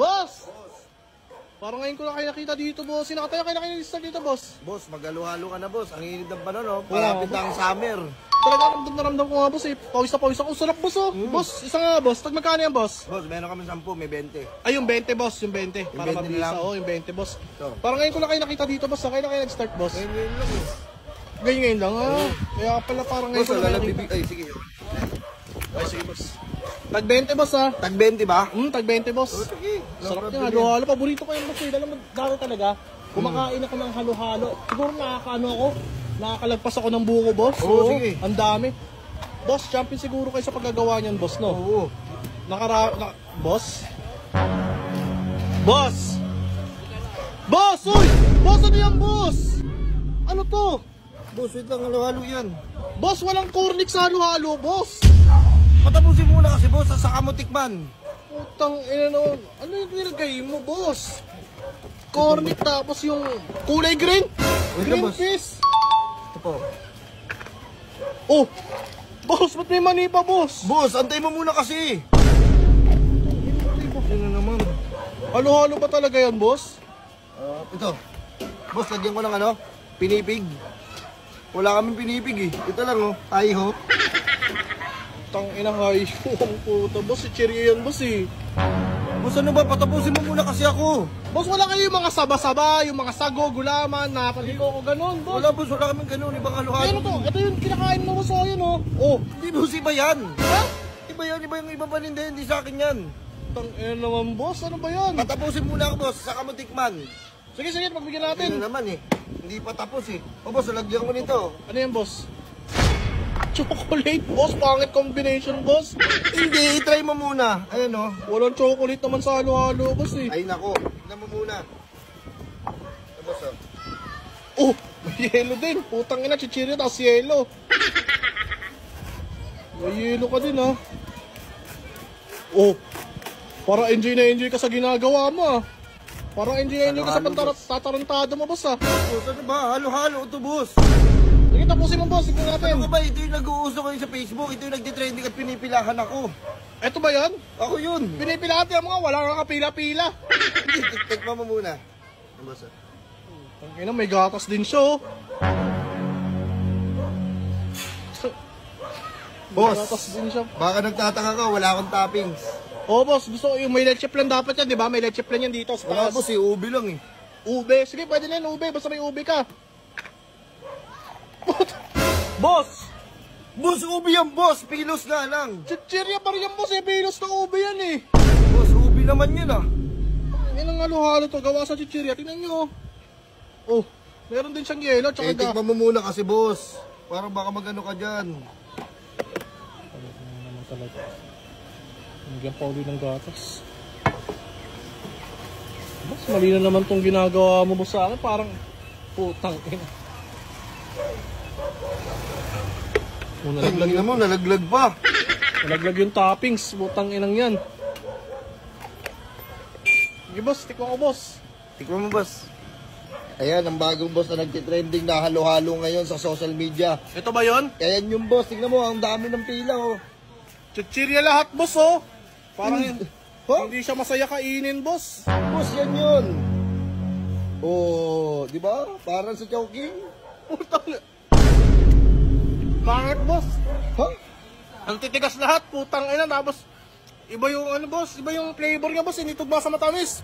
Boss! Parang ngayon ko na kayo nakita dito, boss. Sinakatayo kayo na kayo start dito, boss. Boss, mag-halo-halo ka na, boss. Ang init ng panon, oh. Palapit na ang summer. Talaga ramdam ko nga, boss eh. Pawis na pawis ako. Sarap, boss oh. Boss, isa nga, boss. Tag magkano yan, boss? Boss, meron kami 10, may 20. Ay, yung 20, boss. Yung 20. Yung Para 20 mabisa, lang. oh. Yung 20, boss. So. Parang ngayon ko na kayo nakita dito, boss. Saan kayo na kayo nag-start, boss? Ngayon lang, eh. Ngayon lang, ah. Kaya pala parang ngayon Boss, ko na wala kayo lang nakita. bibig. Ay, sige. Ay, sige, boss. Tag 20, boss, ah. Tag 20 ba? Tag 20, boss. Oh, sige. Sarap niya, halo-halo. Paborito ko yung boss eh. Alam mo, dati talaga, kumakain ako ng halo-halo. Siguro nakakaano ako, nakakalagpas ako ng buko, boss. Oo, sige. Ang dami. Boss, champion siguro kayo sa paggagawa niyan, boss, no? Oo. Boss? Boss! Boss, uy! Boss, ano yan, boss? Ano to? Boss, wait lang, halo-halo yan. Boss, walang cornix sa halo-halo, boss. Patapusin muna kasi, boss, saka mo tikman. Putang ina naman. Ano yung nilagay mo, boss? Cornix tapos yung kulay green? Wait Green lang, boss. fish? Ito po. Oh! Boss, ba't may mani pa, boss? Boss, antay mo muna kasi. Ano naman? Halo-halo ba talaga yan, boss? Ito. Boss, lagyan ko ng ano? Pinipig. Wala kaming pinipig eh. Ito lang oh. Tayo. Tang ina hay. Ang puta, boss. Si Cherry yan, boss eh. Boss, ano ba? Patapusin mo muna kasi ako. Boss, wala kayo yung mga saba-saba, yung mga sago, gulaman, napaligo ko, ganun, boss. Wala, boss. Wala kaming ganun. Ibang halo-halo. Ano to? Ito yung kinakain mo, boss. Oh, yun, oh. Oh. Hindi, boss. Iba yan. Ha? Iba yan. Iba yung iba paninda. Hindi sa akin yan. Tang ina naman, boss. Ano ba yan? Patapusin muna ako, boss. Saka mo tikman. Sige, sige. Pagbigyan natin. Ano naman eh. Hindi pa tapos eh. O, boss. Lagyan ko nito. Ano yan, boss? Chocolate, boss. Pangit combination, boss. Hindi. I-try mo muna. Ayan oh. Walang chocolate naman sa halo-halo, boss eh. Ay, nako. Tignan mo muna. Ito, boss oh. Oh, may yelo din. Putang ina, chichirya, tapos yelo. May yelo ka din, ha? Oh, para enjoy na enjoy ka sa ginagawa mo, ah. Parang enjoy na enjoy ka sa tatarantado mo, boss, ah. Boss, ano ba? Halo-halo ito, boss. Sige, tapusin mo, boss. Tignan natin. Ano ba? Ito yung nag-uuso kayo sa Facebook. Ito yung nagtitrending at pinipilahan ako. Eto ba yan? Ako yun. Pinipilahat yung mga wala kang kapila-pila. Hindi, tikman mo muna. Ano, boss? Ang ina, may gatas din siya, oh. Boss, May gatas din siya. baka nagtataka ka, wala akong toppings. Oh, boss, gusto ko yung may leche plan dapat yan, di ba? May leche plan yan dito. Sa Wala, taas. boss, ubi lang eh. Ube. Sige, pwede na yan, ube. Basta may ube ka. Boss! Boss, ubi yan, boss. Pilos nga lang. Chichirya pa rin yan, boss. Eh, pilos na ube yan, eh. Boss, ubi naman yun ah. Yan ang halo-halo to. Gawa sa chichirya. Tingnan nyo. Oh, meron din siyang yelo. Tsaka Tikman mo muna kasi, boss. Parang baka magano ka dyan. naman talaga. Nagyan pa uli ng gatas. Boss, mali na naman tong ginagawa mo, boss, sa akin. Parang putang ina. Oh, Nalaglag mo, nalaglag pa. nalaglag yung toppings. Putang inang yan. Sige, boss. Tikman ko, boss. Tikman mo, boss. Ayan, ang bagong boss na nagtitrending na halo-halo ngayon sa social media. Ito ba yon? Ayan yung boss, tignan mo, ang dami ng pila oh. Chichirya lahat, boss, oh. Parang Huh? hindi siya masaya kainin, boss. Boss, yan yun. Oh, di ba? Parang sa Chowking. Putang ina. Pangit, boss. Huh? Ang titigas lahat, putang ina. Tapos, iba yung ano, boss. Iba yung flavor niya, boss. Initog ba sa matamis?